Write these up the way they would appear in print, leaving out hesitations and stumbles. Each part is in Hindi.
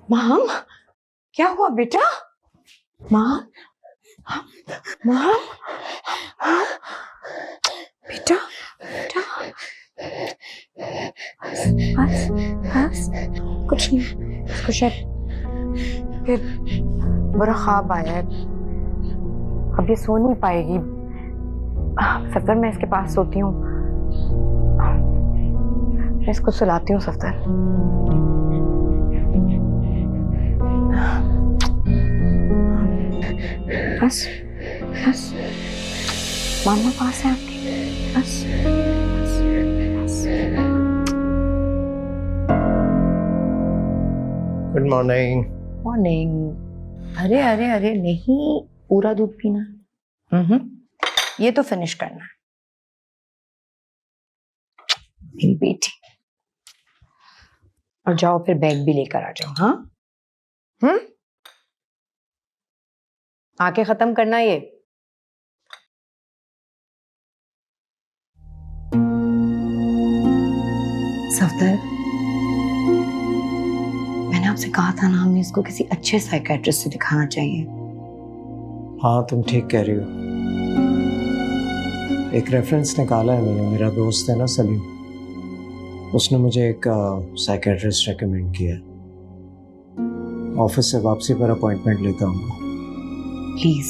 माम, क्या हुआ बेटा? माम, माम, बेटा, बेटा, बस, बस, कुछ नहीं, इसको शायद फिर बुरा ख्वाब आया है, अब ये सो नहीं पाएगी। सफदर, मैं इसके पास सोती हूँ, मैं इसको सुलाती हूँ। सफदर, बस बस, मामा पास है आपके, बस बस बस। Good morning. मॉर्निंग। अरे अरे अरे नहीं, पूरा दूध पीना। ये तो फिनिश करना है मेरी बेटी। और जाओ फिर बैग भी लेकर आ जाओ। हाँ, आके खत्म करना ये। सफदर, मैंने आपसे कहा था ना, हमें इसको किसी अच्छे साइकियाट्रिस्ट से दिखाना चाहिए। हाँ, तुम ठीक कह रही हो। एक रेफरेंस निकाला है मैंने, मेरा दोस्त है ना सलीम, उसने मुझे एक साइकियाट्रिस्ट रेकमेंड किया। ऑफिस से वापसी पर अपॉइंटमेंट लेता हूँ। प्लीज।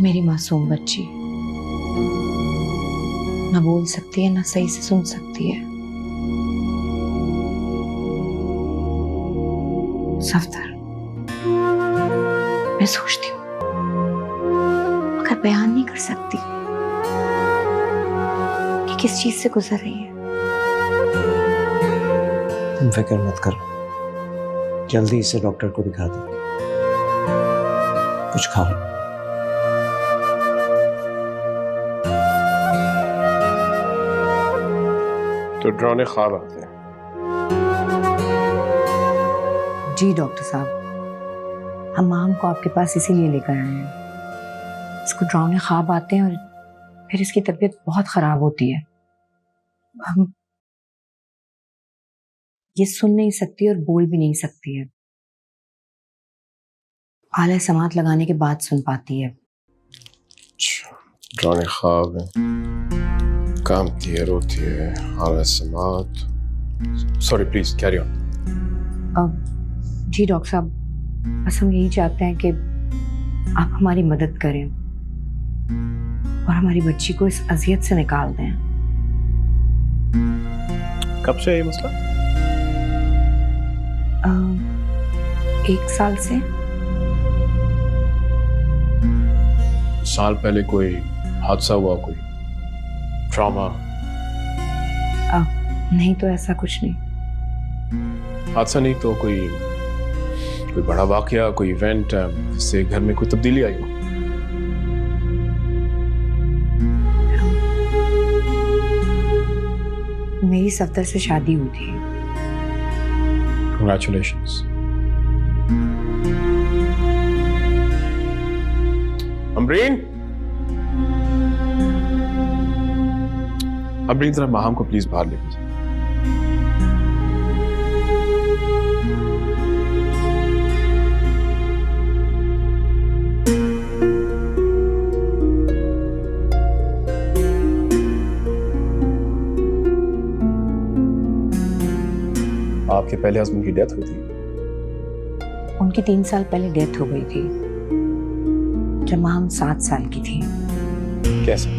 मेरी मासूम बच्ची ना बोल सकती है, ना सही से सुन सकती है। सफदर, मैं सोचती हूँ मगर बयान नहीं कर सकती कि किस चीज से गुजर रही है। तुम फिक्र मत करो, जल्दी इसे डॉक्टर को दिखा दो। कुछ खा लो। तो डरावने ख्वाब आते हैं? जी डॉक्टर साहब, हम माम को आपके पास इसीलिए लेकर आए हैं। इसको डरावने ख्वाब आते हैं और फिर इसकी तबीयत बहुत खराब होती है। हम ये सुन नहीं सकती और बोल भी नहीं सकती है। आला समात लगाने के बाद सुन पाती है। डरावने ख्वाब है, कामती है, रोती है, आला समात। Sorry, please carry on. जी डॉक्टर साहब, बस हम यही चाहते हैं कि आप हमारी मदद करें और हमारी बच्ची को इस अजियत से निकाल दें। कब से है ये मसला? 1 साल से। साल पहले कोई हादसा हुआ, कोई ट्रॉमा? नहीं तो ऐसा कुछ नहीं। हादसा नहीं तो कोई बड़ा वाकया, कोई इवेंट जिससे घर में कोई तब्दीली आई हो? मेरी सफदर से शादी हुई थी। Congratulations. अमरीन, अमरीन जरा माहम को प्लीज बाहर लेके जाओ। आपके पहले हस्बैंड की डेथ हुई थी? उनकी 3 साल पहले डेथ हो गई थी, जब माम 7 साल की थी। कैसे?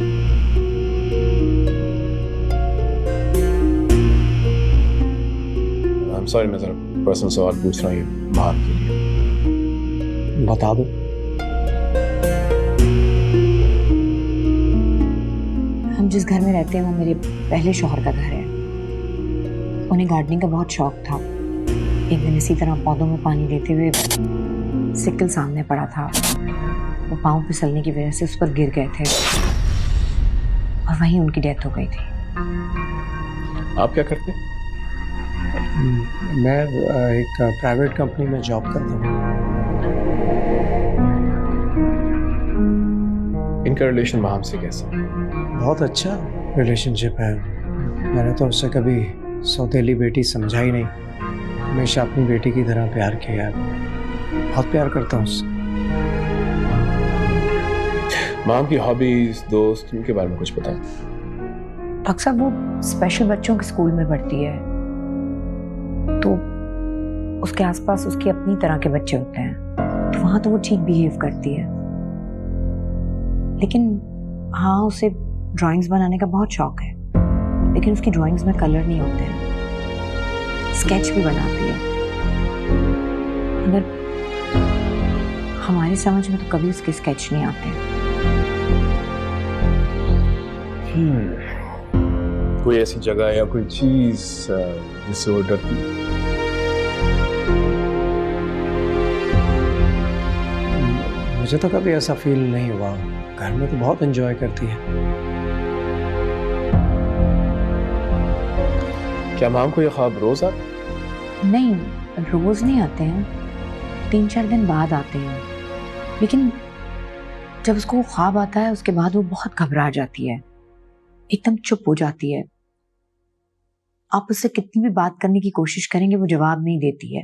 I'm sorry, मैं जरा पर्सनल सवाल पूछ रहा हूँ ये माहम के लिए। बता दो। हम जिस घर में रहते हैं वो मेरे पहले शौहर का घर है। उन्हें गार्डनिंग का बहुत शौक था। एक दिन इसी तरह पौधों में पानी देते हुए सिक्कल सामने पड़ा था। वो पाँव फिसलने की वजह से उस पर गिर गए थे और वहीं उनकी डेथ हो गई थी। आप क्या करते हैं? मैं एक प्राइवेट कंपनी में जॉब करता हूँ। इनका रिलेशन माहम से कैसा? बहुत अच्छा रिलेशनशिप है। मैंने तो उससे कभी सौतेली बेटी समझा ही नहीं, हमेशा अपनी बेटी की तरह प्यार किया है। बहुत प्यार करता हूँ उससे। माम की हॉबीज, दोस्त, उनके बारे में कुछ बताएं। डॉक्टर साहब वो स्पेशल बच्चों के स्कूल में पढ़ती है, तो उसके आसपास उसकी अपनी तरह के बच्चे होते हैं, तो वहां तो वो ठीक बिहेव करती है। लेकिन हाँ, उसे ड्राइंग्स बनाने का बहुत शौक है, लेकिन उसकी ड्राइंग्स में कलर नहीं होते हैं। स्केच भी बनाती है, मगर हमारी समझ में तो कभी उसके स्केच नहीं आते। कोई ऐसी जगह या कोई चीज जिससे वो डरती? मुझे तो कभी ऐसा फील नहीं हुआ, घर में तो बहुत एंजॉय करती है। क्या माम को ये ख्वाब रोज आता? नहीं, रोज नहीं आते हैं, 3-4 दिन बाद आते हैं। लेकिन जब उसको वो ख्वाब आता है, उसके बाद वो बहुत घबरा जाती है, एकदम चुप हो जाती है। आप उससे कितनी भी बात करने की कोशिश करेंगे, वो जवाब नहीं देती है,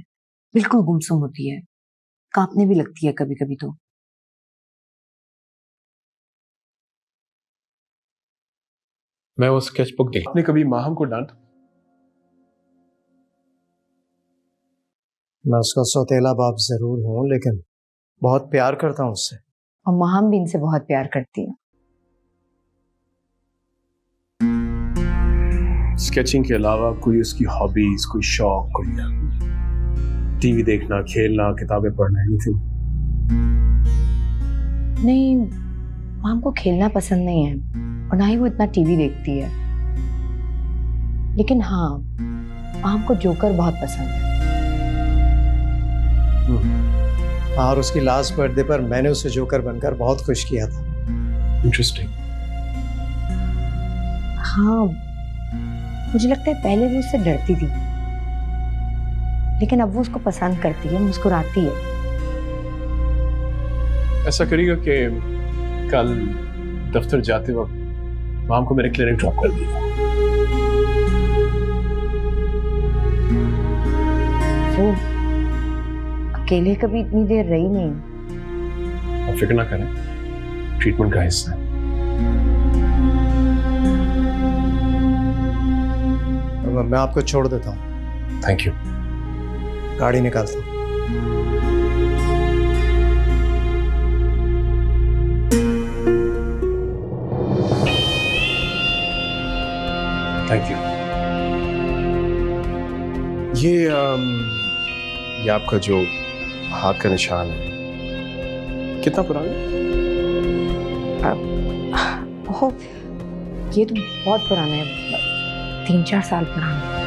बिल्कुल गुमसुम होती है, कांपने भी लगती है कभी कभी तो। मैं वो स्केचबुक देख, आपने कभी माहम को डांटा? मैं उसका सौतेला बाप जरूर हूँ, लेकिन बहुत प्यार करता हूँ उससे। और माहम भी इनसे बहुत प्यार करती है। स्केचिंग के अलावा कोई उसकी हॉबीज, कोई शौक, कोई टीवी देखना, खेलना, किताबें पढ़ना, एनीथिंग? नहीं, माहम को खेलना पसंद नहीं है और ना ही वो इतना टीवी देखती है। लेकिन हाँ, माहम को जोकर बहुत पसंद है। और उसकी लास्ट बर्थडे पर मैंने उसे जोकर बनकर बहुत खुश किया था। इंटरेस्टिंग। हाँ, मुझे लगता है पहले वो उससे डरती थी, लेकिन अब वो उसको पसंद करती है, मुस्कुराती है। ऐसा करेगा कि कल दफ्तर जाते वक्त माम को मेरे क्लिनिक ड्रॉप कर दिया। वो अकेले कभी इतनी देर रही नहीं। आप फिक्र ना करें, ट्रीटमेंट का हिस्सा है। मैं आपको छोड़ देता हूँ। Thank you. गाड़ी निकालता हूँ। Thank you. ये आपका जो हाथ का निशान है, कितना पुराना? ओह, ये तो बहुत पुराना है, 3-4 साल पुराना।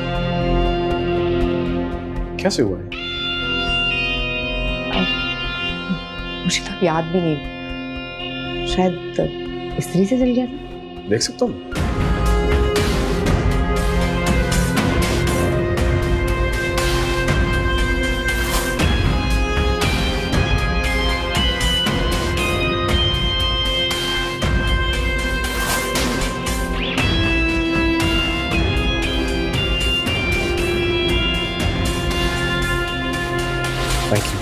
कैसे हुआ है? मुझे तो याद भी नहीं, शायद स्त्री से जल गया था। देख सकता हूँ? Thank you.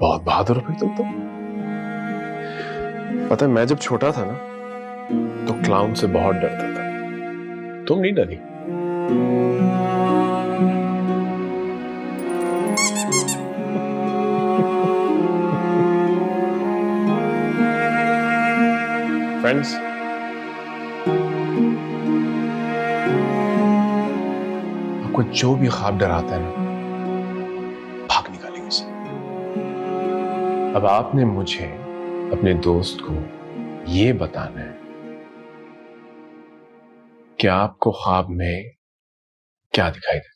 बहुत बहादुर हो भाई तुम तो। पता है, मैं जब छोटा था ना, तो क्लाउन से बहुत डरता था। तुम नहीं डरी? फ्रेंड्स, आपको जो भी ख्वाब डराता है ना, भाग निकालेंगे इसे। अब आपने मुझे अपने दोस्त को ये बताना है कि आपको ख्वाब में क्या दिखाई देता है।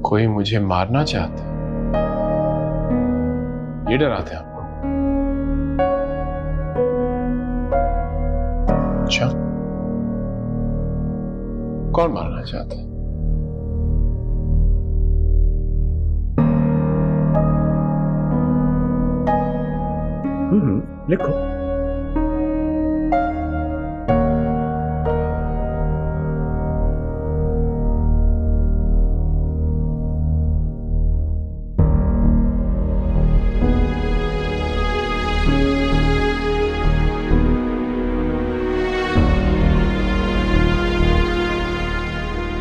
कोई मुझे मारना चाहता है, ये डराते हैं आपको? अच्छा, कौन मारना चाहता है? लिखो।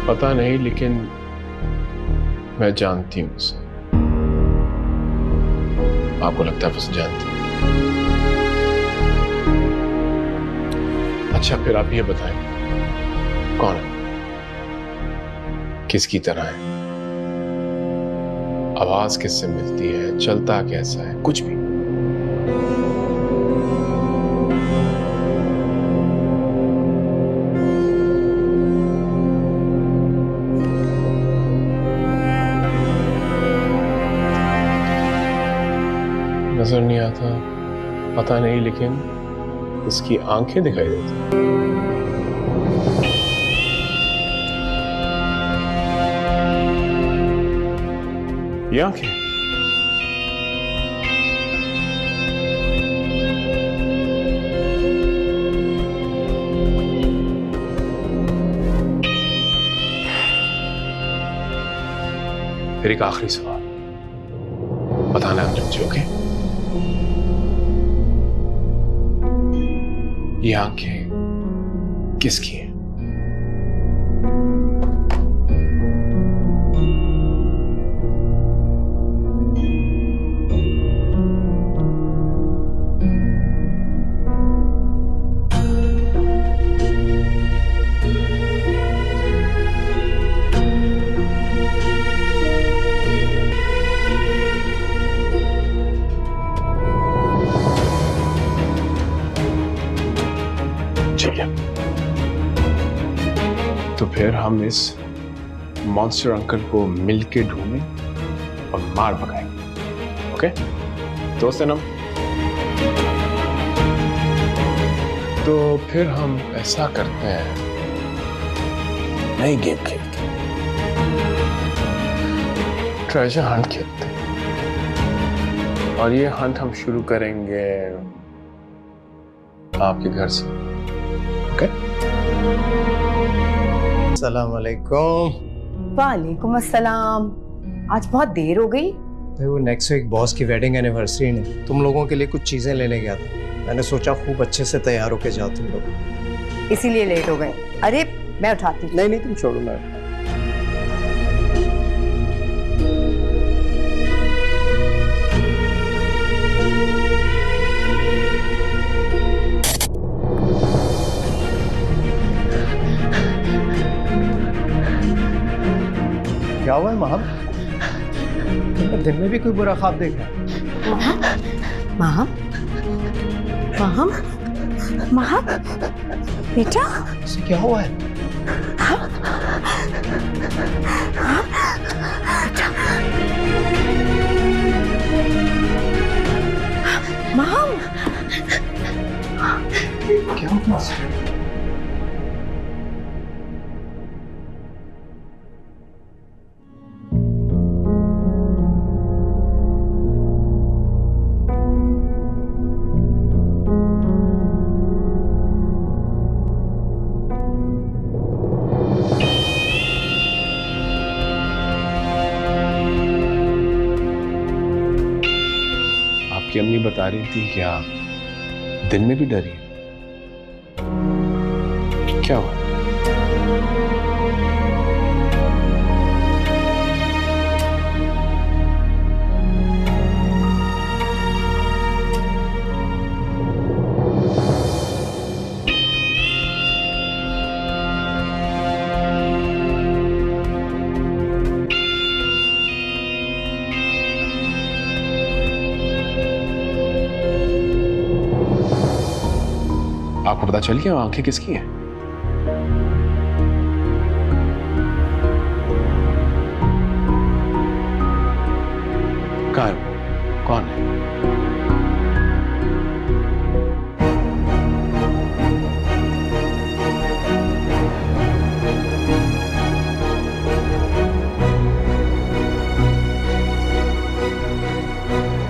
पता नहीं, लेकिन मैं जानती हूँ उसे। आपको लगता है बस जानती हूँ। अच्छा, फिर आप ये बताएं, कौन है, किसकी तरह है, आवाज किससे मिलती है, चलता कैसा है, कुछ भी। नजर नहीं आता, पता नहीं, लेकिन इसकी आंखें दिखाई देती हैं। ये आंखें फिर एक आखिरी सवाल बताना है मुझे, ओके? ये आंखें किसकी हैं? ठीक है, तो फिर हम इस मॉन्स्टर अंकल को मिलके ढूंढें और मार भगाएंगे, ओके? दोस्त है ना? तो फिर हम ऐसा करते हैं, नई गेम खेलते हैं, ट्रेजर हंट खेलते हैं। और ये हंट हम शुरू करेंगे आपके घर से, ओके? अस्सलाम वालेकुम। वालेकुम अस्सलाम। आज बहुत देर हो गई। भाई वो नेक्स्ट वीक बॉस की वेडिंग एनिवर्सरी ने तुम लोगों के लिए कुछ चीज़ें लेने गया था। मैंने सोचा खूब अच्छे से तैयार होके जाओ तुम लोग। इसीलिए लेट हो गए। अरे मैं उठाती हूँ। नहीं नहीं, तुम छोड़ो, मैं क्या हुआ है महम? तुमने दिन में भी कोई बुरा ख्वाब देखा? महम, महम, महम, बेटा इसे क्या हुआ है? महम, क्या हुआ? आपकी आपकी अम्मी बता रही थी कि आप दिन में भी डरी हैं। क्या हुआ? आपको पता चल गया आंखें किसकी हैं? कहाँ है वो? कौन है?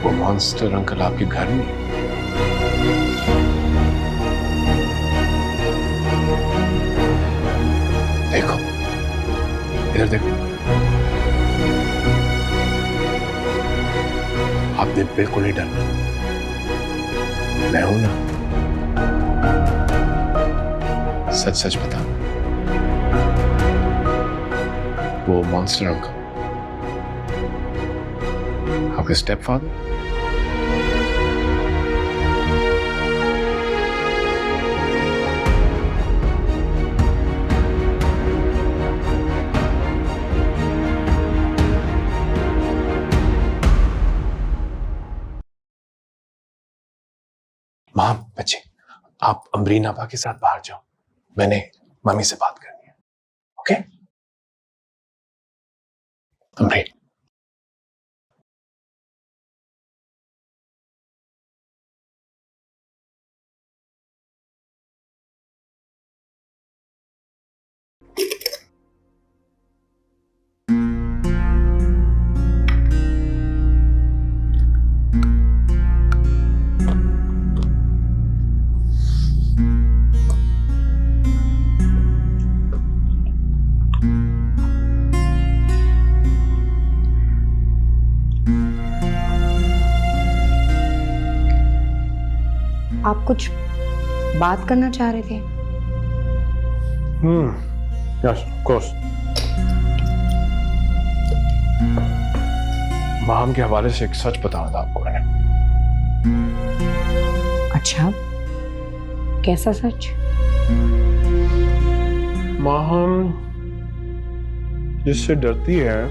वो मॉन्स्टर अंकल आपके घर में है? देखो, इधर देखो। आपने बिल्कुल नहीं डरना, मैं हूं ना। सच सच बता, वो मॉन्स्टर अंकल आपके स्टेप फादर? मां, बच्चे, आप अमरीन आपा के साथ बाहर जाओ, मैंने मम्मी से बात करनी है। ओके अमरीन? आप कुछ बात करना चाह रहे थे? Yes of course. माम के हवाले से एक सच बताना था आपको मैंने। अच्छा, कैसा सच? माम जिससे डरती है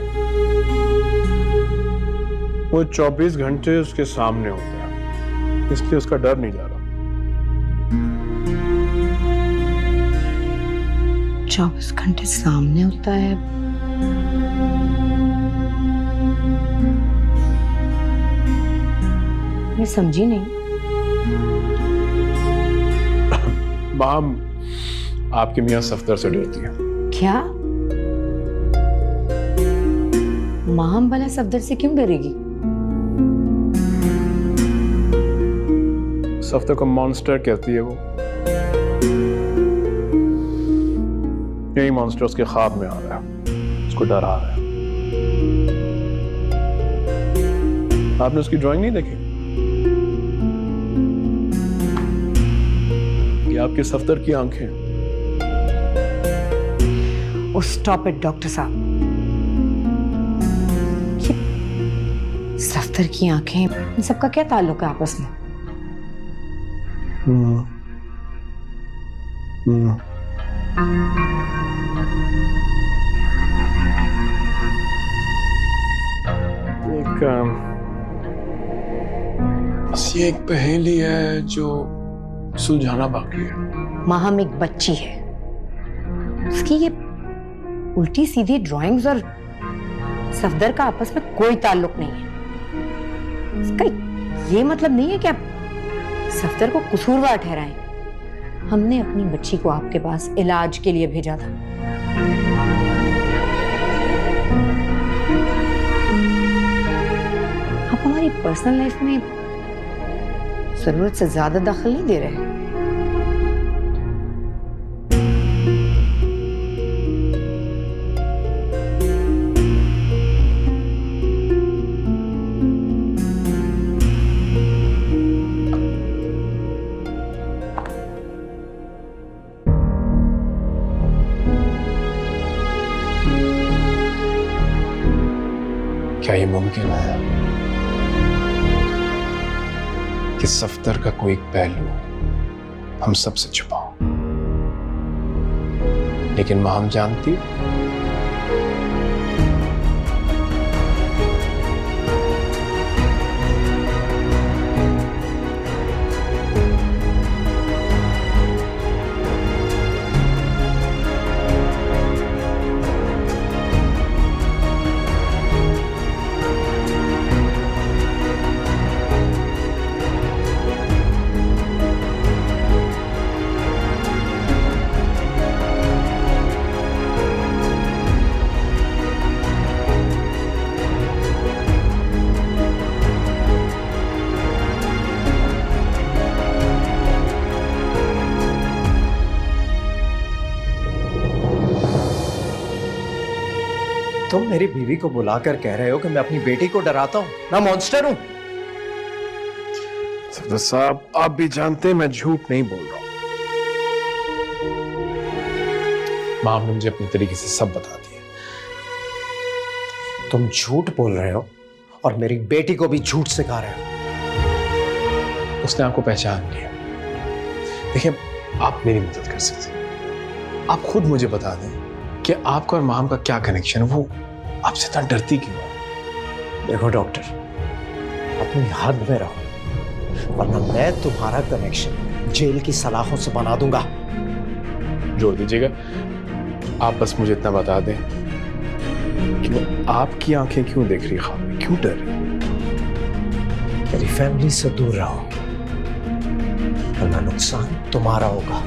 वो 24 घंटे उसके सामने होता है, इसलिए उसका डर नहीं जा रहा। 24 घंटे सामने होता है? मैं समझी नहीं। माम आपके मियां सफदर से डरती है। क्या? माम भला सफदर से क्यों डरेगी? सफदर को मॉन्स्टर कहती है वो। यही मॉन्स्टर उसके ख्वाब में आ रहा है, उसको डरा रहा है। आपने उसकी ड्राइंग नहीं देखी? ये आपके सफदर की आंखें। ओ स्टॉप इट डॉक्टर साहब। सफदर की आंखें, इन सबका क्या ताल्लुक है आपस में? एक पहेली है जो सुलझाना बाकी है। माहम एक बच्ची है, उसकी ये उल्टी सीधी ड्राइंग्स और सफदर का आपस में कोई ताल्लुक नहीं है। इसका ये मतलब नहीं है कि आप सफदर को कसूरवार ठहराएं। हमने अपनी बच्ची को आपके पास इलाज के लिए भेजा था। आप हमारी पर्सनल लाइफ में जरूरत से ज्यादा दखल नहीं दे रहे। क्या ये मुमकिन है कि सफ्तर का कोई पहलू हम सबसे छुपाओ, लेकिन माम जानती तुम मेरी बीवी को बुलाकर कह रहे हो कि मैं अपनी बेटी को डराता हूं, मैं मॉन्स्टर हूं। सफदर साहब, आप भी जानते हैं मैं झूठ नहीं बोल रहा हूं। माम ने मुझे अपने तरीके से सब बता दिया। तुम झूठ बोल रहे हो और मेरी बेटी को भी झूठ सिखा रहे हो। उसने आपको पहचान लिया। देखिए, आप मेरी मदद कर सकते हैं। आप खुद मुझे बता दें कि आपका और माम का क्या कनेक्शन है, वो आपसे इतना डरती क्यों है? देखो डॉक्टर, अपनी हद में रहो, वरना मैं तुम्हारा कनेक्शन जेल की सलाखों से बना दूंगा। जोड़ दीजिएगा। आप बस मुझे इतना बता दें कि वो आपकी आंखें क्यों देख रही, ख्वाब में क्यों डर रही? मेरी फैमिली से दूर रहो, वरना नुकसान तुम्हारा होगा।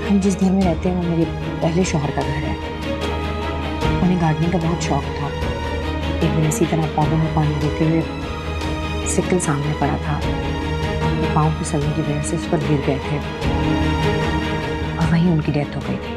हम जिस घर में रहते हैं वो मेरे पहले शौहर का घर है। उन्हें गार्डनिंग का बहुत शौक था। एक दिन इसी तरह पौधों में पानी देते हुए सिक्कल सामने पड़ा था। वो पाँव फिसलने की वजह से उस पर गिर गए थे और वहीं उनकी डेथ हो गई थी।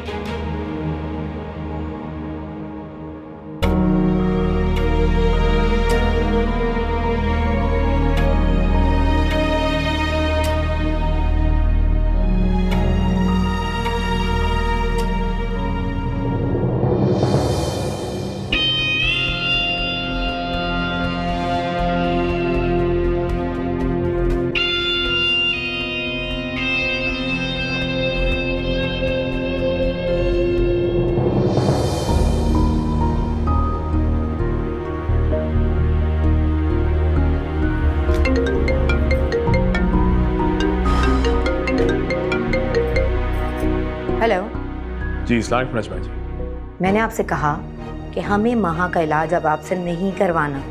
हेलो जी, अस्सलाम वालेकुम नजमा जी। मैंने आपसे कहा कि हमें माँ का इलाज अब आपसे नहीं करवाना।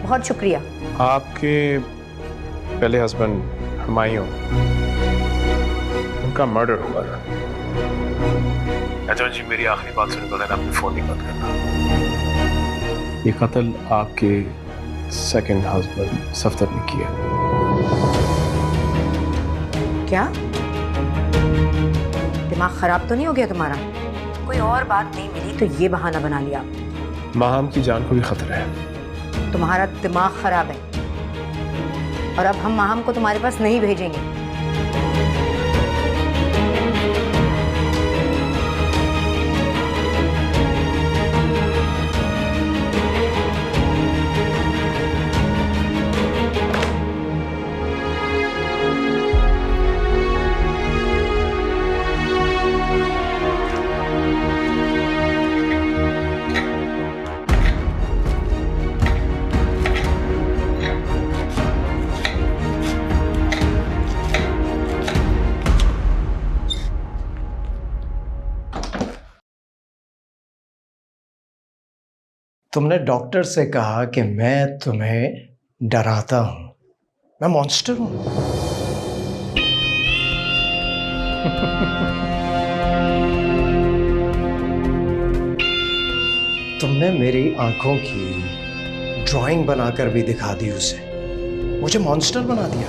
बहुत शुक्रिया। आपके पहले हस्बैंड हुमायूं, उनका मर्डर हुआ था। नजमा जी, मेरी आखिरी बात सुनने बगैर आपने फोन नहीं बंद करना। ये कत्ल आपके सेकंड हस्बैंड सफ्तर ने किया। क्या दिमाग खराब तो नहीं हो गया तुम्हारा? कोई और बात नहीं मिली तो ये बहाना बना लिया। माहम की जान को भी खतरा है। तुम्हारा दिमाग खराब है और अब हम माहम को तुम्हारे पास नहीं भेजेंगे। तुमने डॉक्टर से कहा कि मैं तुम्हें डराता हूं, मैं मॉन्स्टर हूं। तुमने मेरी आंखों की ड्राइंग बनाकर भी दिखा दी उसे, मुझे मॉन्स्टर बना दिया।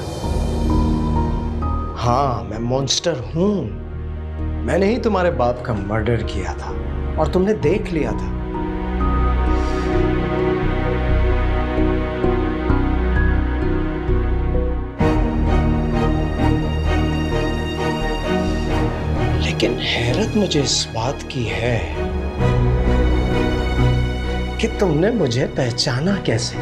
हाँ, मैं मॉन्स्टर हूं। मैंने ही तुम्हारे बाप का मर्डर किया था और तुमने देख लिया था। लेकिन हैरत मुझे इस बात की है कि तुमने मुझे पहचाना कैसे?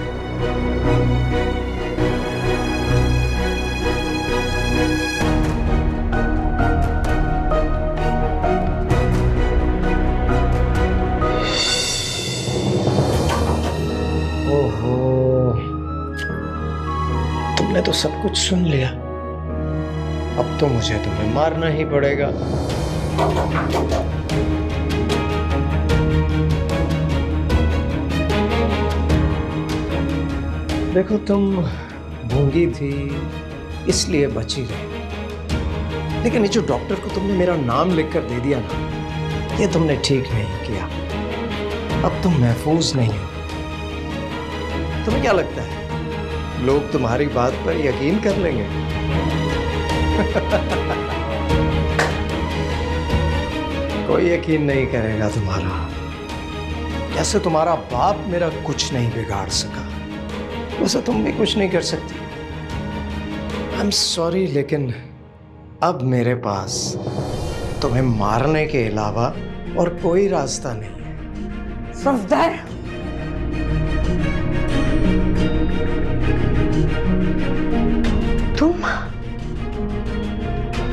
ओहो, तुमने तो सब कुछ सुन लिया। अब तो मुझे तुम्हें मारना ही पड़ेगा। देखो, तुम गूंगी थी इसलिए बची रही, लेकिन ये जो डॉक्टर को तुमने मेरा नाम लिखकर दे दिया ना, ये तुमने ठीक नहीं किया। अब तुम महफूज नहीं हो। तुम्हें क्या लगता है लोग तुम्हारी बात पर यकीन कर लेंगे? कोई यकीन नहीं करेगा तुम्हारा। जैसे तुम्हारा बाप मेरा कुछ नहीं बिगाड़ सका, वैसे तुम भी कुछ नहीं कर सकती। आई एम सॉरी, लेकिन अब मेरे पास तुम्हें मारने के अलावा और कोई रास्ता नहीं है। सफदर, तुम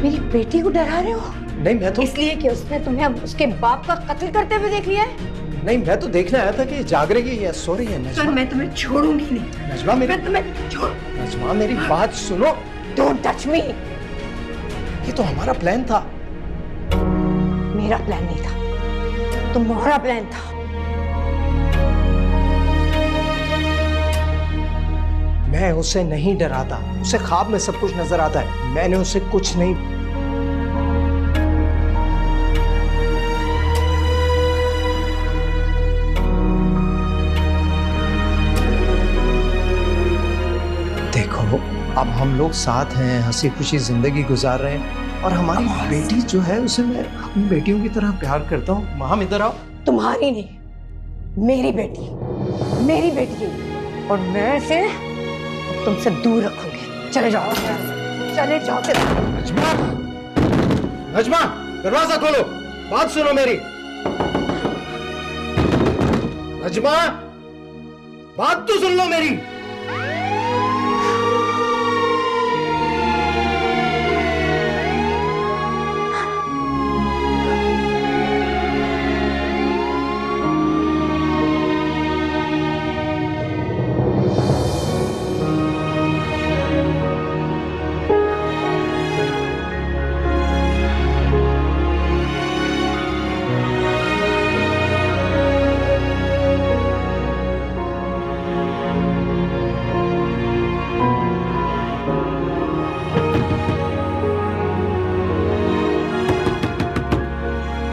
मेरी बेटी को डरा रहे हो? नहीं, मैं तो इसलिए कि उसने तुम्हें अब उसके बाप का कत्ल करते हुए देख लिया है? नहीं, मैं तो देखने आया था कि जाग रही है, सो रही है। सर, नजमा, मैं तुम्हें छोड़ूंगी नहीं। नजमा मेरी मैं तुम्हें छोड़। नजमा मेरी बात सुनो। Don't touch me. ये तो हमारा प्लान था। मेरा प्लान नहीं था, तुम्हारा प्लान था। मैं उसे नहीं डराता, उसे ख्वाब में सब कुछ नजर आता है। मैंने उसे कुछ नहीं। देखो, अब हम लोग साथ हैं, हंसी खुशी जिंदगी गुजार रहे हैं, और हमारी बेटी जो है उसे मैं अपनी बेटियों की तरह प्यार करता हूँ। माँ, इधर आओ। तुम्हारी नहीं, मेरी बेटी, मेरी बेटी है, और मैं इसे तुमसे दूर रखूंगी। चले जाओ, चले जाओ। नजमा, नजमा, दरवाजा खोलो, बात सुनो मेरी। नजमा, बात तो सुन लो मेरी।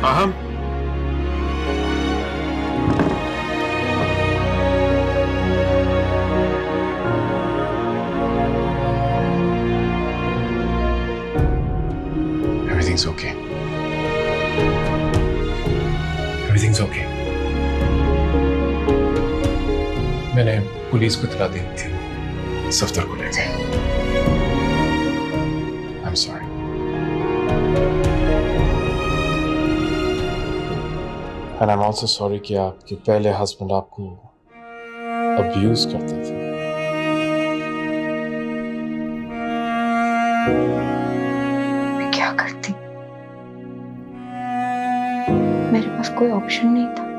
अहम, everything's okay. Everything's okay. मैंने पुलिस को इतला दी थी, सफ्दर को ले गए। I'm sorry. And I'm also sorry कि आपके पहले हस्बैंड आपको अब्यूज करते थे। मैं क्या करती? मेरे पास कोई ऑप्शन नहीं था।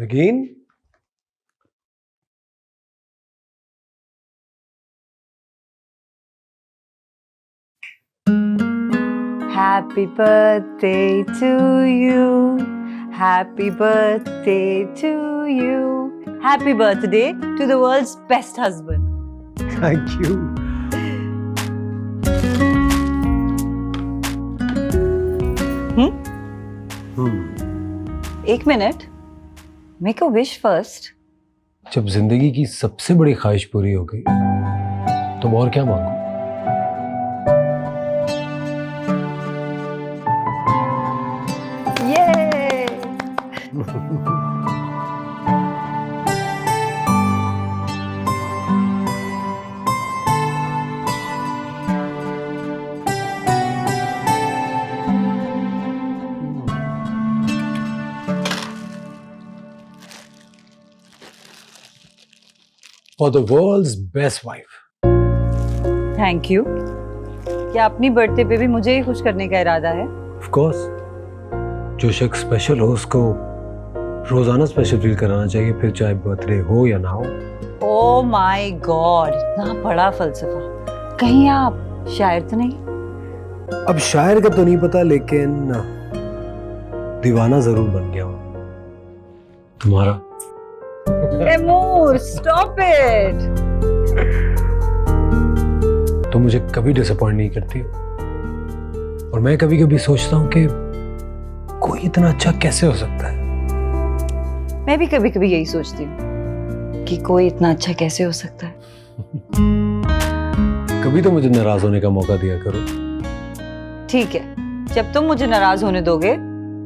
नगीन, Happy birthday to you. Happy birthday to you. Happy birthday to the world's best husband. Thank you. एक minute, make a wish first. जब जिंदगी की सबसे बड़ी ख्वाहिश पूरी हो गई तो और क्या मांगू? ये for the world's best wife. Thank you. क्या अपनी बर्थडे पे भी मुझे ही खुश करने का इरादा है? ऑफ कोर्स, जो शख्स स्पेशल हो उसको रोजाना स्पेशल फील कराना चाहिए, फिर चाहे बर्थडे हो या ना हो। ओ माय गॉड, इतना बड़ा फलसफा. कहीं आप शायर तो नहीं? अब शायर का तो नहीं पता, लेकिन दीवाना जरूर बन गया हूं तुम्हारा। Taimur, stop it. तुम मुझे कभी डिसअपॉइंट नहीं करती हो, और मैं कभी कभी सोचता हूँ कि कोई इतना अच्छा कैसे हो सकता है। मैं भी कभी कभी यही सोचती हूँ कि कोई इतना अच्छा कैसे हो सकता है. कभी तो मुझे नाराज होने का मौका दिया करो। ठीक है, जब तुम मुझे नाराज होने दोगे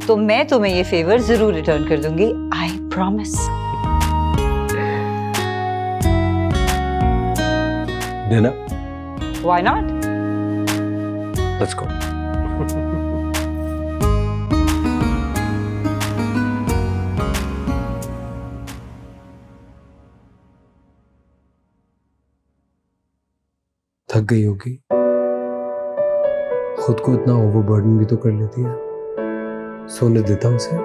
तो मैं तुम्हें ये फेवर जरूर रिटर्न कर दूंगी. I promise. Dinner? Why not? Let's go. थक गई होगी, खुद को इतना ओवरबर्डन भी तो कर लेती है। सोने देता हूं उसे।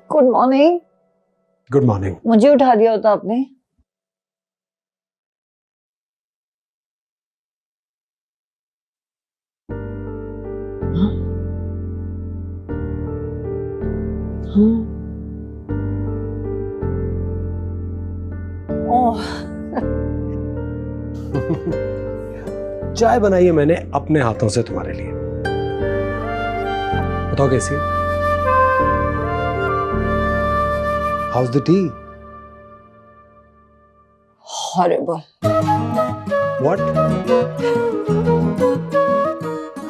Good morning. Good morning. मुझे उठा दिया होता आपने. ओह, चाय बनाई है मैंने अपने हाथों से तुम्हारे लिए। बताओ कैसी? House the T? Horrible. What?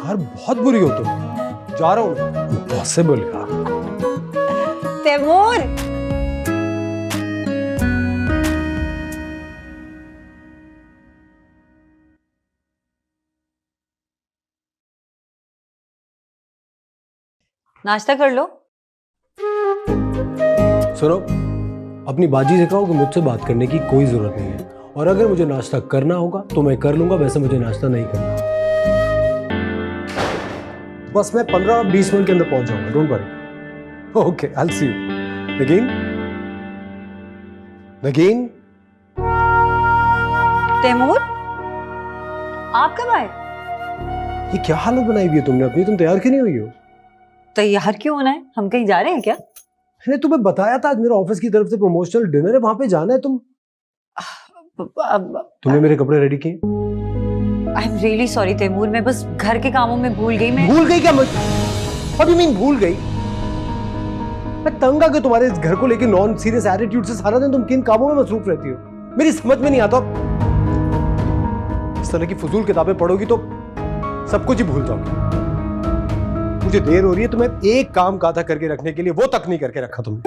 यार बहुत बुरी हो तुम। जा रहा हूं। इम्पॉसिबल यार। तैमूर, नाश्ता कर लो. सुनो, अपनी बाजी से कहो कि मुझसे बात करने की कोई जरूरत नहीं है, और अगर मुझे नाश्ता करना होगा तो मैं कर लूंगा, वैसे मुझे नाश्ता नहीं करना। बस मैं 15-20 मिनट के अंदर पहुंच जाऊंगा, don't worry. Okay, I will see you. Nageen? Nageen? Taimur, आप कब आए? ये क्या हालत बनाई हुई है तुमने अपनी? तुम तैयार क्यों नहीं हुई हो? तैयार क्यों होना है? हम कहीं जा रहे हैं क्या? मैंने तुम्हें बताया था आज मेरे ऑफिस की तरफ से प्रमोशनल डिनर है, वहां पे जाना है। तुमने मेरे कपड़े रेडी किए? I am really sorry Taimur, मैं बस घर के कामों में भूल गई. मैं भूल गई क्या? What do you mean भूल गई? मैं तंग आ गया तुम्हारे इस घर को लेके नॉन सीरियस एटीट्यूड से। सारा दिन तुम किन कामों में मसरूफ रहती हो, मेरी समझ में नहीं आता। इस तरह की फजूल किताबें पढ़ोगी तो सब कुछ ही भूल जाओगी। मुझे देर हो रही है, तो मैं एक काम आधा करके रखने के लिए वो तक नहीं करके रखा तुमने।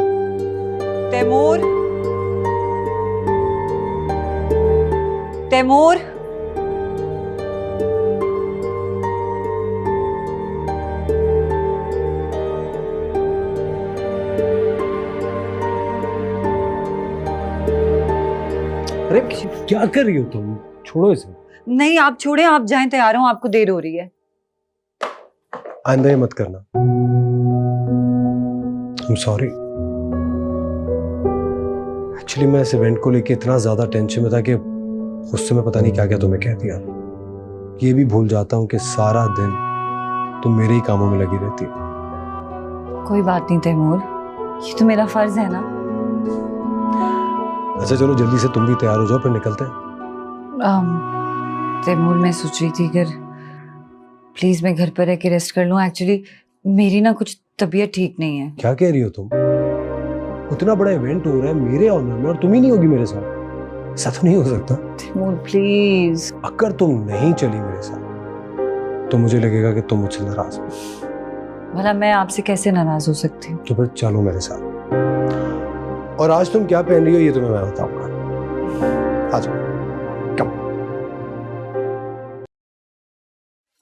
तैमूर, तैमूर, अरे क्या कर रही हो तुम? छोड़ो इसे, नहीं आप छोड़े, आप जाएं, तैयार हो, आपको देर हो रही है। आइंदा ये मत करना। I'm sorry। एक्चुअली मैं इस इवेंट को लेके इतना ज्यादा टेंशन में था कि उससे मैं पता नहीं क्या क्या तुम्हें कह दिया। ये भी भूल जाता हूँ कि सारा दिन तुम मेरे ही कामों में लगी रहती हो। कोई बात नहीं तैमूर, ये तो मेरा फर्ज है ना। अच्छा चलो जल्दी से तुम भी तैयार हो जाओ, फिर निकलते हैं। तैमूर मैं सोच रही थी अगर प्लीज मैं घर पर रह के रेस्ट कर लूं। एक्चुअली मेरी ना कुछ तबीयत ठीक नहीं है। क्या कह रही हो तुम? उतना बड़ा इवेंट हो रहा है मेरे ऑनर में और तुम ही नहीं होगी मेरे साथ? ऐसा तो नहीं हो सकता। तैमूर प्लीज। अगर तुम नहीं चली मेरे साथ तो मुझे लगेगा कि तुम मुझसे नाराज हो। भला मैं आपसे कैसे नाराज हो सकती हूँ? तो फिर चलो मेरे साथ। और आज तुम क्या पहन रही हो ये तुम्हें मैं बताऊंगा। आ जाओ।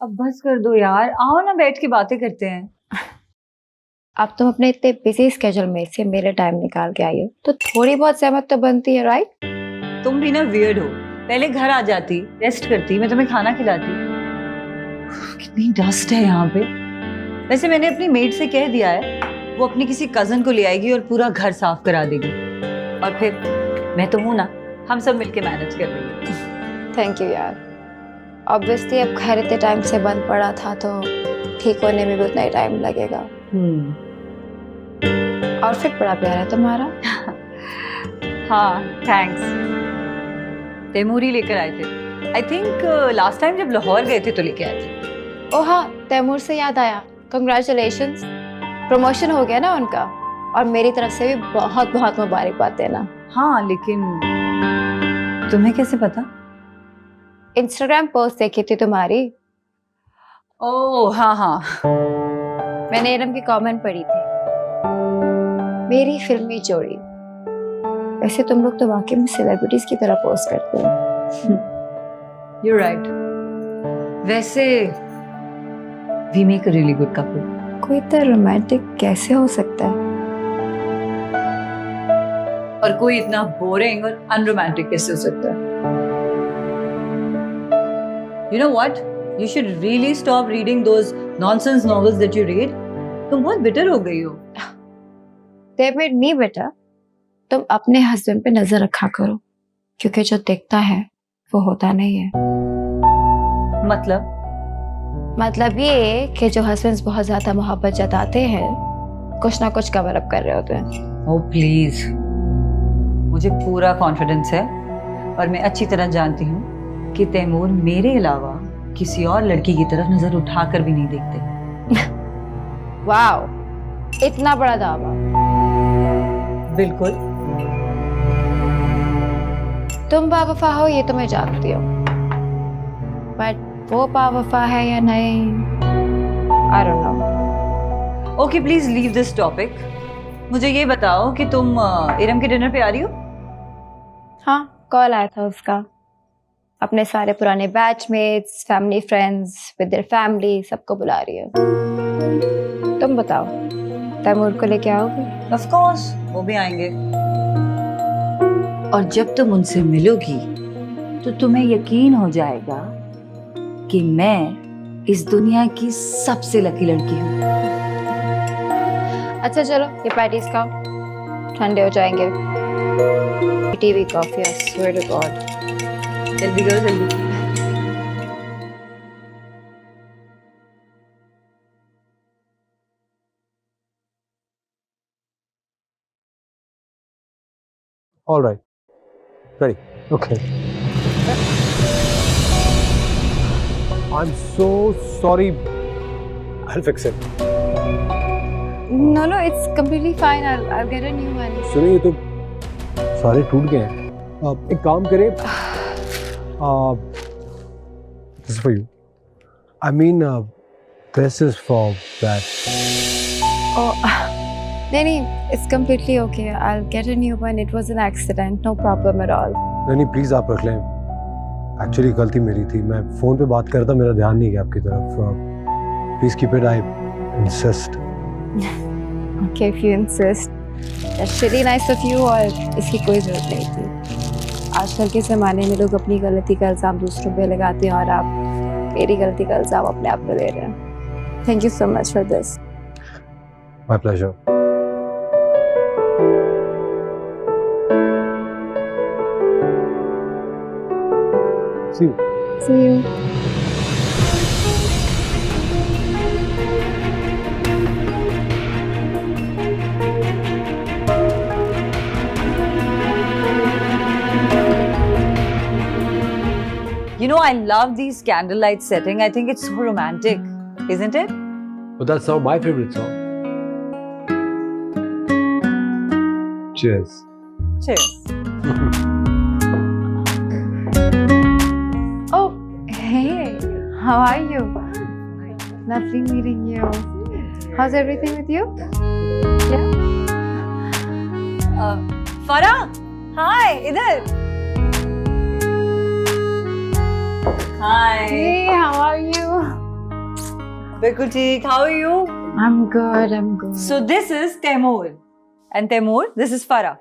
अब बस कर दो यार, आओ ना बैठ के बातें करते हैं। अब तुम अपने इतने बिजी स्केड्यूल में से मेरे टाइम निकाल के आई हो तो थोड़ी बहुत सहमत तो बनती है, राइट? तुम भी ना वियर्ड हो। पहले घर आ जाती, रेस्ट करती, मैं तुम्हें खाना खिलाती। कितनी डस्ट है यहाँ पे। वैसे मैंने अपनी मेड से कह दिया है, वो अपनी किसी कजन को ले आएगी और पूरा घर साफ करा देगी। और फिर मैं तो हूं ना, हम सब मिलके मैनेज कर लेंगे। थैंक यू यार। ऑब्वियसली अब घर इतने टाइम से बंद पड़ा था तो ठीक होने में भी उतना ही टाइम लगेगा। आउटफिट बड़ा प्यारा है तुम्हारा। हाँ थैंक्स। तैमूर ही लेकर आए थे। आई थिंक लास्ट टाइम जब लाहौर गए थे तो लेके आए थे। ओह हाँ, तैमूर से याद आया, कंग्रेचुलेशंस, प्रमोशन हो गया ना उनका। और मेरी तरफ से भी बहुत बहुत मुबारकबाद देना। हाँ लेकिन तुम्हें कैसे पता? इंस्टाग्राम पोस्ट देखी थी तुम्हारी। ओह हाँ हाँ। मैंने इरम की कमेंट पढ़ी थी, मेरी फिल्मी जोड़ी। वैसे तुम लोग तो वाकई में सेलिब्रिटीज की तरह पोस्ट करते हो। You're right. वैसे we make a really good couple. कोई इतना रोमांटिक कैसे हो सकता है? और कोई इतना बोरिंग और अनरोमांटिक कैसे हो सकता है? You know what? You should really stop reading those nonsense novels that you read. तुम बहुत बिटर हो गई हो। They made me better. तुम अपने हस्बैंड पे नजर रखा करो, क्योंकि जो दिखता है वो होता नहीं है। मतलब ये कि जो हस्बैंड्स बहुत ज्यादा मोहब्बत जताते हैं कुछ ना कुछ कवर अप कर रहे होते हैं। Oh please. मुझे पूरा कॉन्फिडेंस है और मैं अच्छी तरह जानती हूँ कि तैमूर मेरे अलावा किसी और लड़की की तरफ नजर उठाकर भी नहीं देखते। वाओ, इतना बड़ा दावा। बिल्कुल। तुम बावफा हो ये तो मैं जानती हूँ, बट वो बावफा है या नहीं, I don't know. Okay please leave this topic. मुझे ये बताओ कि तुम इरम के डिनर पे आ रही हो? हाँ, कॉल आया था उसका। अपने सारे पुराने batchmates, family friends with their family सबको बुला रही है। तुम बताओ, तैमूर को लेके आओगे? ऑफ कोर्स, वो भी आएंगे। और जब तुम उनसे मिलोगी तो तुम्हें यकीन हो जाएगा कि मैं इस दुनिया की सबसे लकी लड़की हूँ। अच्छा चलो, ये पैटीज खाओ, ठंडे हो जाएंगे। TV coffee, I swear to God. जल्दी करो जल्दी। All right. Ready. Okay. I'm so sorry. I'll fix it. No, it's completely fine. I'll get a new one. सुनिए, ये तो सारे टूट गए हैं। एक काम करें, this is for you. I mean, this is for that. Oh, नहीं, it's completely okay. I'll get a new one. It was an accident. No problem at all. नहीं प्लीज आप रख लें। एक्चुअली गलती मेरी थी, मैं फोन पे बात कर रहा था, मेरा ध्यान नहीं गया आपकी तरफ। Please keep it, I insist. Okay, if you insist. That's really nice of you, और इसकी कोई जरूरत नहीं थी। आजकल के ज़माने में लोग अपनी गलती का इल्ज़ाम दूसरों पे लगाते हैं और आप मेरी गलती का इल्ज़ाम अपने आप पे ले रहे हैं। Thank you so much for this. My pleasure. See you. See you. You know, I love these candlelight setting. I think it's so romantic, isn't it? But that's not my favorite song. Cheers. Cheers. Oh, hey, how are you? Lovely meeting you. How's everything with you? Yeah? Farah, hi, इधर. Hi. Hey, how are you? बिल्कुल ठीक. How are you? I'm good, I'm good. So this is Taimur. And Taimur, this is Farah.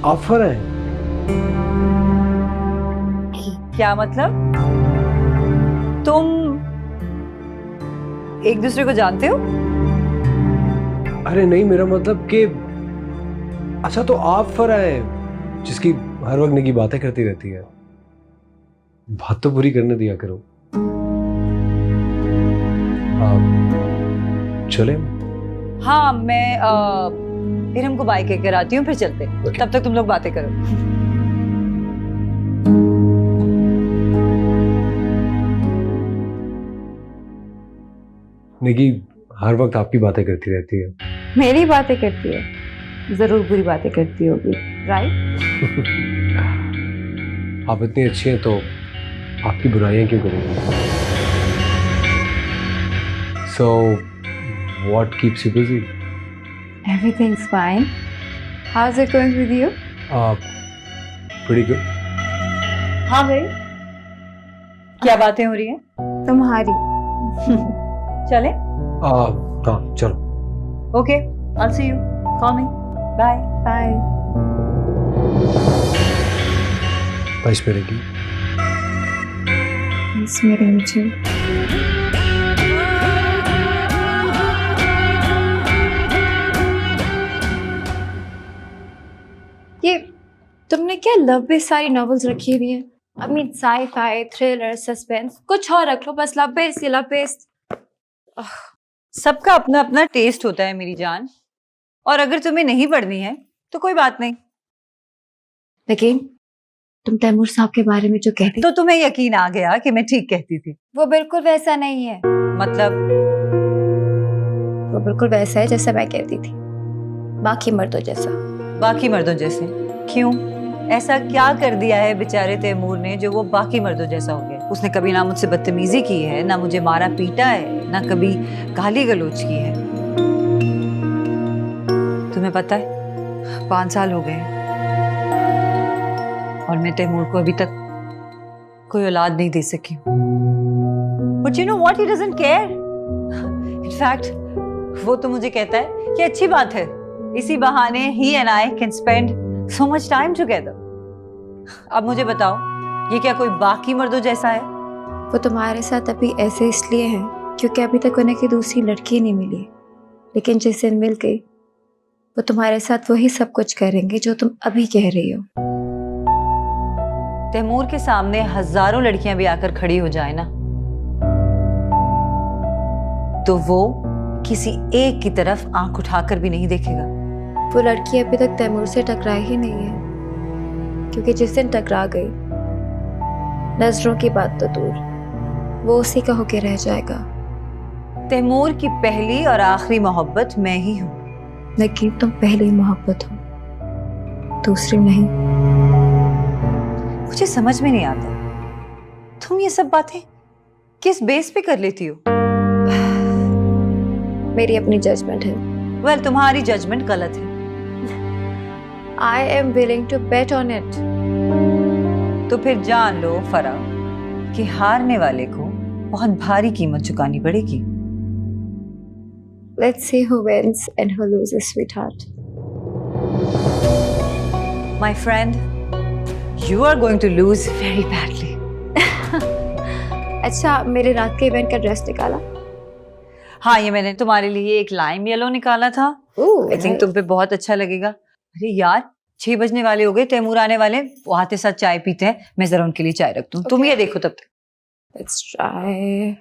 आप फरा हैं? क्या मतलब? तुम एक दूसरे को जानते हो? अरे नहीं, मेरा मतलब कि अच्छा तो आप फरा हैं जिसकी हर वक्त निकी बातें करती रहती है। बात तो पूरी करने दिया करो। चले? हाँ, मैं इरम को बाय कहकर आती हूँ, फिर चलते। Okay. तब तक तुम लोग बातें करो। निकी हर वक्त आपकी बातें करती रहती है। मेरी बातें करती है, जरूर बुरी बातें करती होगी, राइट? आप इतनी अच्छी हैं तो आपकी बुराइयां क्यों करेंगी? So, what keeps you busy? Everything's fine. How's it going with you? Pretty good. हाँ भाई, क्या बातें हो रही हैं? तुम्हारी। चले? हाँ, चलो। Okay, I'll see you. Call me. Bye. Bye. Nice meeting you. Nice meeting you too. ये तुमने क्या लव बेस्ड सारी नॉवेल्स रखी हुई हैं? I mean sci-fi, thriller, suspense, कुछ और रख लो, बस लव बेस्ड। सबका अपना अपना टेस्ट होता है मेरी जान, और अगर तुम्हें नहीं पढ़नी है तो कोई बात नहीं। लेकिन तुम तैमूर साहब के बारे में जो कहती तो तुम्हें यकीन आ गया कि मैं ठीक कहती थी? वो बिल्कुल वैसा नहीं है। मतलब वो बिल्कुल वैसा है जैसा मैं कहती थी, बाकी मर्दों जैसा। बाकी मर्दों जैसे? क्यों? ऐसा क्या कर दिया है बेचारे तैमूर ने जो वो बाकी मर्दों जैसा हो गया? उसने कभी ना मुझसे बदतमीजी की है, ना मुझे मारा पीटा है, ना कभी गाली गलौज की है। तुम्हें पता है 5 साल हो गए हैं और मैं तैमूर को अभी तक कोई औलाद नहीं दे सकी। But you know what? He doesn't care. In fact, वो तो मुझे कहता है कि अच्छी बात है, इसी बहाने he and I can spend so much time together. अब मुझे बताओ, ये क्या कोई बाकी मर्दों जैसा है? वो तुम्हारे साथ अभी ऐसे इसलिए है क्योंकि अभी तक उन्हें की दूसरी लड़की नहीं मिली, लेकिन जिस दिन मिल गई वो तुम्हारे साथ वही सब कुछ करेंगे जो तुम अभी कह रही हो। तैमूर के सामने हजारों लड़कियां भी आकर खड़ी हो जाए ना, तो वो किसी एक की तरफ आंख उठाकर भी नहीं देखेगा। वो लड़की अभी तक तैमूर से टकराई ही नहीं है, क्योंकि जिस दिन टकरा गई, नजरों की बात तो दूर, वो उसी का होके रह जाएगा। तैमूर की पहली और आखिरी मोहब्बत मैं ही हूँ। लेकिन तुम पहली मोहब्बत हो, दूसरी नहीं। मुझे समझ में नहीं आता, तुम ये सब बातें किस बेस पे कर लेती हो? मेरी अपनी जजमेंट है। वेल, तुम्हारी जजमेंट गलत है। I am willing to bet on it. तो फिर जान लो फरा कि हारने वाले को बहुत भारी कीमत चुकानी पड़ेगी। Let's see who wins and who loses, sweetheart. My friend, you are going to lose very badly. अच्छा, मेरे रात के इवेंट का ड्रेस निकाला? हाँ, ये मैंने तुम्हारे लिए एक लाइम येलो निकाला था। आई थिंक तुम पे बहुत अच्छा लगेगा। अरे यार, 6 बजने वाले हो गए, तैमूर आने वाले, वो आते साथ चाय पीते हैं। मैं जरा उनके लिए चाय रख दूं। तुम ये देखो तब तक। Let's try.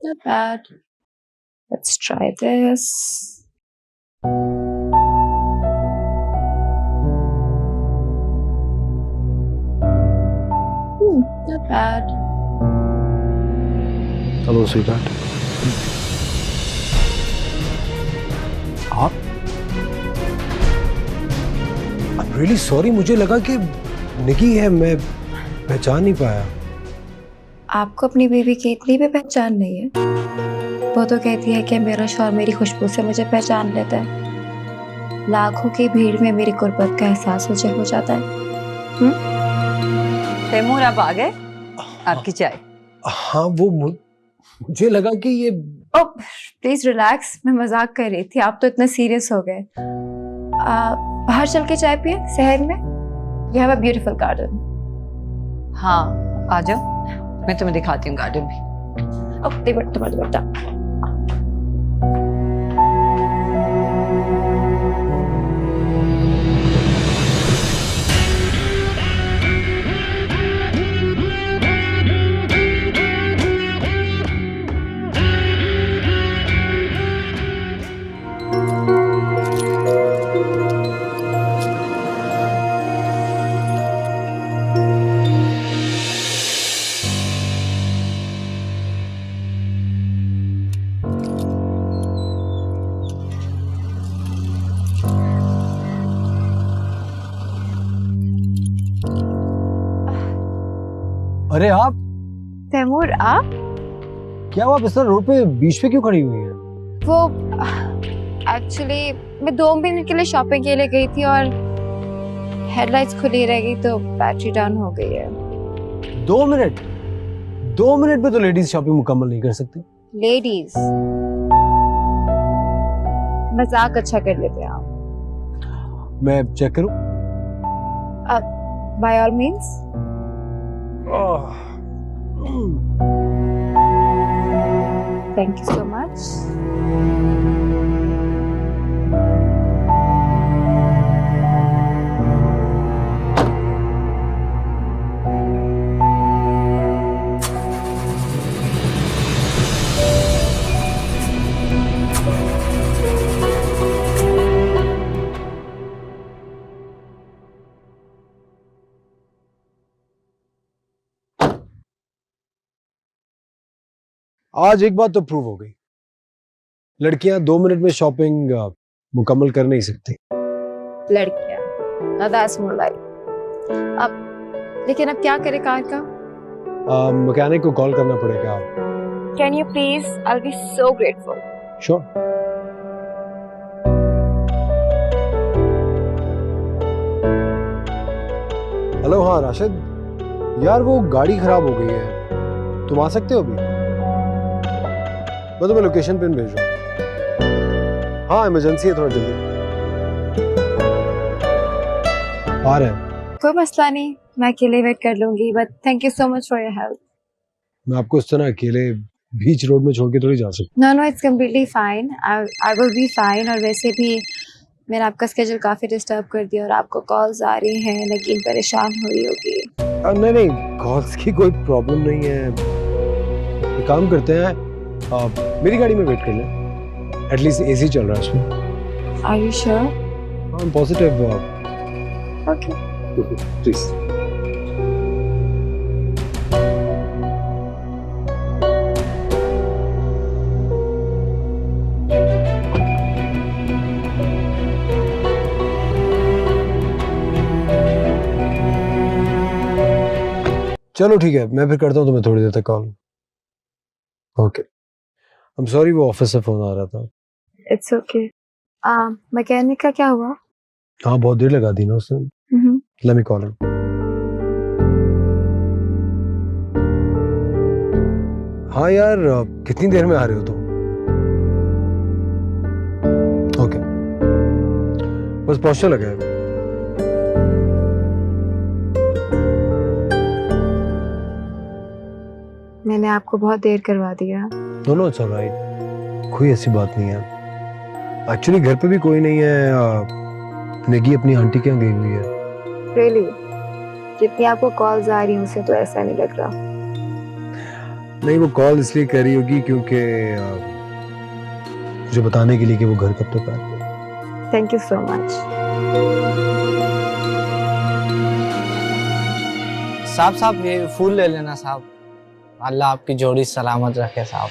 Not bad. Let's try this. Not bad. Hello sweetheart. आप? I'm really sorry, मुझे लगा कि निकी है, मैं पहचान नहीं पाया। आपको अपनी बीवी की इतनी भी पहचान नहीं है? वो तो कहती है कि मेरा शौहर मेरी खुशबू से मुझे पहचान लेता है। लाखों की भीड़ में मेरी गुर्बत का एहसास मुझे हो जाता है। तैमूर, आप आ गए? आपकी चाय। हाँ, वो मुझे लगा कि ये ओह, प्लीज रिलैक्स, मैं मजाक कर रही थी। आप तो इतना सीरियस हो गए। बाहर चल के चाय पिए शहर में। You have a beautiful garden. हाँ, आ जाओ, मैं तुम्हें दिखाती हूँ गार्डन भी। ओह, दे बट्टा। अरे आप तैमूर, आप? क्या हुआ? बिस्तर रोड पे बीच पे क्यों खड़ी हुई हैं? वो एक्चुअली मैं 2 महीने के लिए शॉपिंग के लिए गई थी और हेडलाइट्स खुली रह गई तो बैटरी डाउन हो गई है। 2 मिनट? 2 मिनट में तो लेडीज शॉपिंग मुकम्मल नहीं कर सकती। लेडीज मजाक अच्छा कर लेते हैं आप। मैं चेक करूं? By all means. Thank you so much. आज एक बात तो प्रूव हो गई, लड़कियां 2 मिनट में शॉपिंग मुकम्मल कर नहीं सकती। लड़कियां, now that's more like। अब लेकिन अब क्या करें कार का? मैकेनिक को कॉल करना पड़ेगा। Can you please? I'll be so grateful. Sure. Hello, हाँ राशिद यार, वो गाड़ी खराब हो गई है, तुम आ सकते हो अभी? मैं तुम्हें लोकेशन पिन भेज रहा हूँ। हाँ, इमरजेंसी है, थोड़ा जल्दी आ रहे हैं। कोई मसला नहीं, मैं अकेले वेट कर लूंगी, but thank you so much for your help. मैं आपको इस तरह अकेले बीच रोड में छोड़ के थोड़ी जा सकता। No, it's completely fine. I will be fine. और वैसे भी मैंने आपका स्केड्यूल काफी डिस्टर्ब कर दिया और आपको कॉल्स आ रही हैं, लेकिन परेशान हो रही होगी। नहीं, कॉल्स की कोई प्रॉब्लम नहीं है। एक काम करते हैं, मेरी गाड़ी में वेट कर लें, एटलीस्ट एसी चल रहा है उसमें। Are you sure? I am positive. Okay, please. चलो ठीक है, मैं फिर करता हूँ तुम्हें थोड़ी देर तक call. Okay, I am sorry, वो ऑफिस से फोन आ रहा था। It's okay. मैकेनिक का क्या हुआ? हाँ, बहुत देर लगा दी ना उसने। Let me call him. हाँ यार, कितनी देर में आ रहे हो तुम? ओके, बस पहुंचने लगा है। मैंने आपको बहुत देर करवा दिया। दोनों इट्स ऑलराइट, कोई ऐसी बात नहीं है। एक्चुअली घर पे भी कोई नहीं है। नेगी अपनी आंटी के यहाँ गई हुई है। रियली? जितनी आपको कॉल्स आ रही हैं उससे तो ऐसा नहीं लग रहा। नहीं, वो कॉल इसलिए कर रही होगी क्योंकि मुझे बताने के लिए कि वो घर कब तक आए। Thank you so much. साहब ये फूल ले लेना साहब। अल्लाह आपकी जोड़ी सलामत रखे साहब।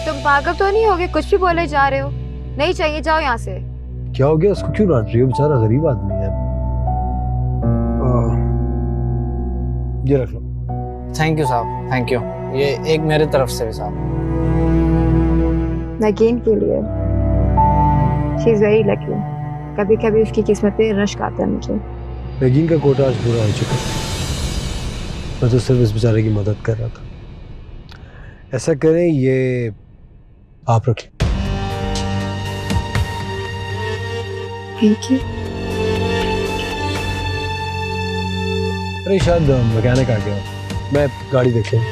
तुम पागल तो नहीं होगे? कुछ भी बोले जा रहे हो। नहीं चाहिए, जाओ यहाँ से। क्या हो गया? उसको क्यों डांट रही हो? बेचारा गरीब आदमी है। ये रख लो। थैंक यू साहब, थैंक यू। ये एक मेरे तरफ से भी साहब। नगीन के लिए। She is very lucky. कभी कभी उसकी किस्मत पे रश्क आता है मुझे। नगीन का कोटा आज पूरा हो चुका है। मैं तो सिर्फ इस बेचारे की मदद कर रहा था। ऐसा करें, ये आप रख लें। Thank you. अरे शायद मैकेनिक आ गया, मैं गाड़ी देख लूँ।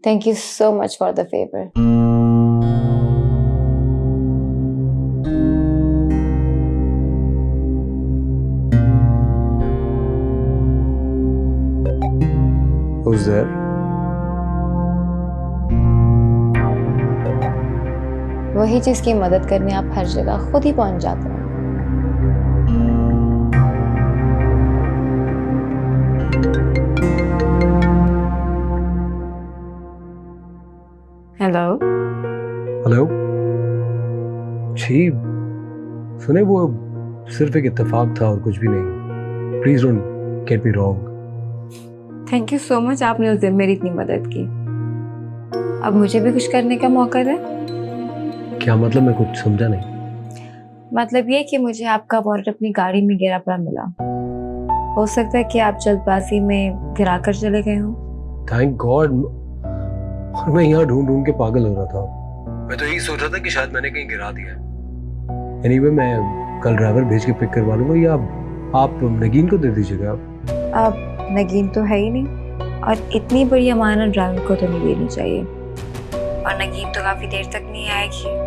Thank you so much for the favor. Who's there? वही चीज की मदद करने आप हर जगह खुद ही पहुंच जाते हैं। हेलो। हेलो जी, सुने वो सिर्फ एक इत्तेफाक था और कुछ भी नहीं। Please don't get me wrong. Thank you so much, आपने उस दिन मेरी इतनी मदद की। अब मुझे भी कुछ करने का मौका दे। क्या मतलब? मैं कुछ समझा नहीं। मतलब ये कि मुझे आपका वॉलेट अपनी गाड़ी में गिरा पड़ा मिला। हो सकता है कि आप जल्दबाजी में गिरा कर चले गए हो। Thank God. और मैं यहाँ ढूंढ ढूंढ के पागल हो रहा था। मैं तो यही सोच रहा था कि शायद मैंने कहीं गिरा दिया। एनीवे, मैं कल ड्राइवर भेज के पिक करवा लूंगा, या आप नगीन को दे दीजिएगा। अब नगीन तो है ही नहीं, और इतनी बड़ी अमानत ड्राइवर को तो नहीं देनी चाहिए। और नगीन तो काफी देर तक नहीं आएगी।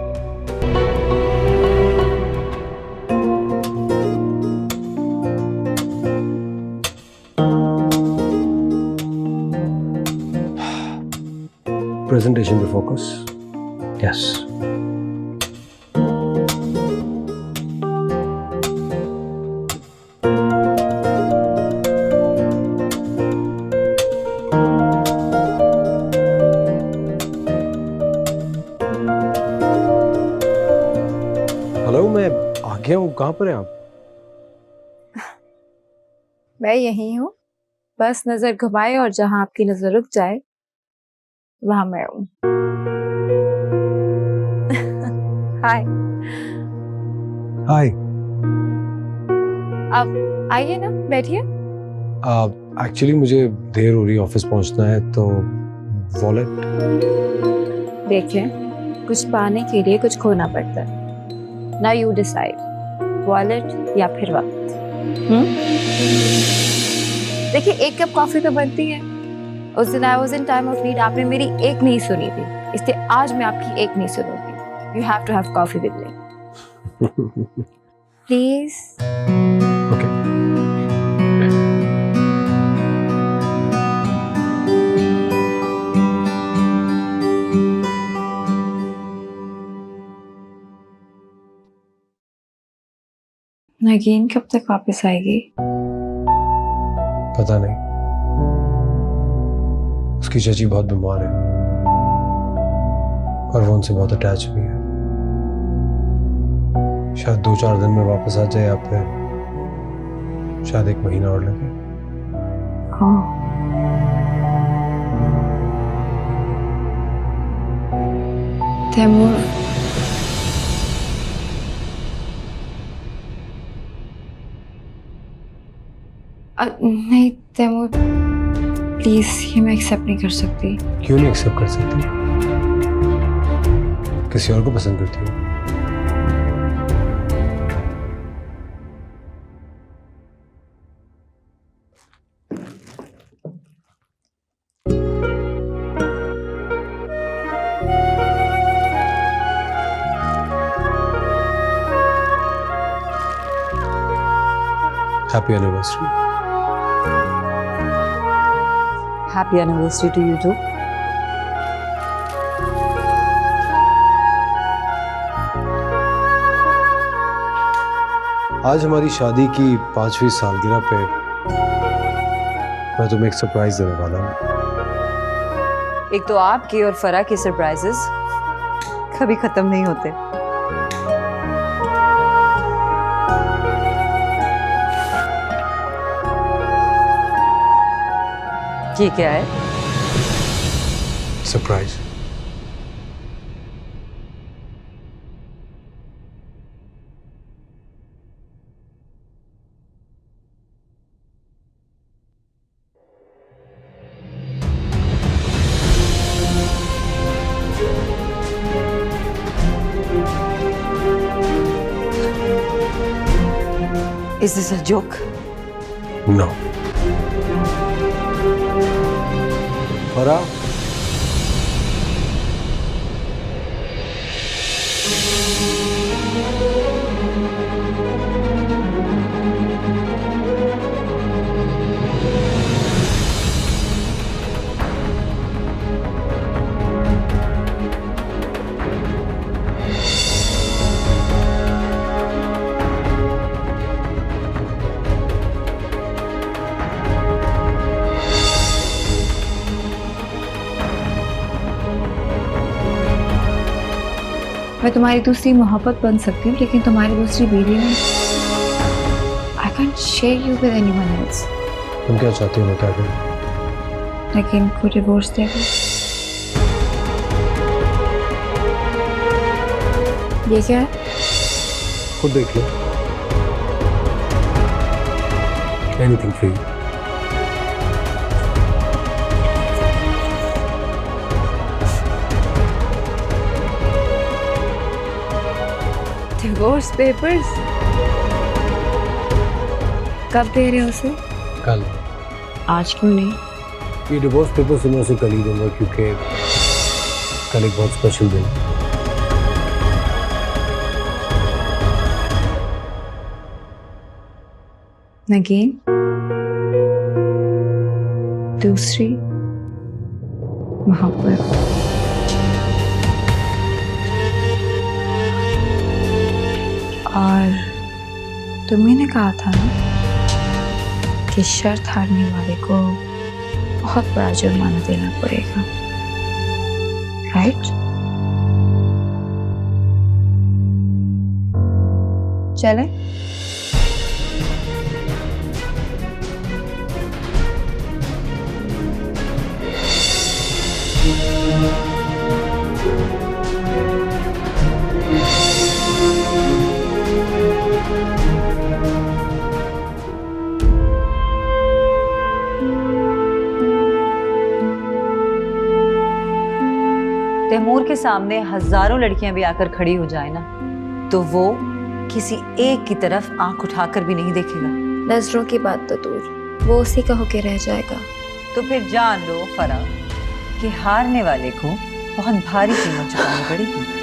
Presentation पे focus. Yes. हेलो, मैं आ गया हूँ। कहाँ पर हैं आप? मैं यही हूँ, बस नजर घुमाए और जहाँ आपकी नजर रुक जाए वहां मैं हूँ। हाय। हाय। आप आइए ना, बैठिए। एक्चुअली मुझे देर हो रही है, ऑफिस पहुंचना है, तो वॉलेट। देख लें, कुछ पाने के लिए कुछ खोना पड़ता है। नाउ यू डिसाइड, वॉलेट या फिर वक्त। देखिए, एक कप कॉफी तो बनती है। उस दिन I was in time of need, आपने मेरी एक नहीं सुनी थी, इसलिए आज मैं आपकी एक नहीं सुनूंगी। You have to have coffee with me please. Okay. Nageen कब तक वापस आएगी? पता नहीं, उसकी चाची बहुत बीमार है और वो उनसे बहुत अटैच भी है। शायद 2-4 दिन में वापस आ जाए या फिर शायद 1 महीना और लगे। हाँ। तैमूर, नहीं तैमूर, प्लीज ये मैं एक्सेप्ट नहीं कर सकती। क्यों नहीं एक्सेप्ट कर सकती? किसी और को पसंद करती हो? Happy anniversary. Happy anniversary to you too. आज हमारी शादी की 5वीं सालगिरह पे मैं तुम्हें एक सरप्राइज देने वाला हूँ। एक तो आपके और फरा के सरप्राइजेस कभी खत्म नहीं होते। ये क्या है? Surprise. Is this a joke? No. Farah, मैं तुम्हारी दूसरी मोहब्बत बन सकती हूँ लेकिन तुम्हारी दूसरी बीवी नहीं। I can't share you with anyone else. तुम क्या चाहती हो बता दो। लेकिन को डिवोर्स देगा। ये क्या है? खुद देख लो। Anything for you. Divorce papers कब दे रहे हो उसे? कल। आज क्यों नहीं? ये डिवोर्स पेपर से मैं उसे कल ही दूंगा क्योंकि कल एक बहुत स्पेशल दिन है। नगीन, दूसरी मोहब्बत। और तुम्ही ने कहा था ना कि शर्त हारने वाले को बहुत बड़ा जुर्माना देना पड़ेगा, राइट? चले? तैमूर के सामने हजारों लड़कियां भी आकर खड़ी हो जाए ना तो वो किसी एक की तरफ आंख उठाकर भी नहीं देखेगा। नजरों की बात तो दूर, वो उसी का होके रह जाएगा। तो फिर जान लो फरा कि हारने वाले को बहुत भारी कीमत चुकानी पड़ेगी।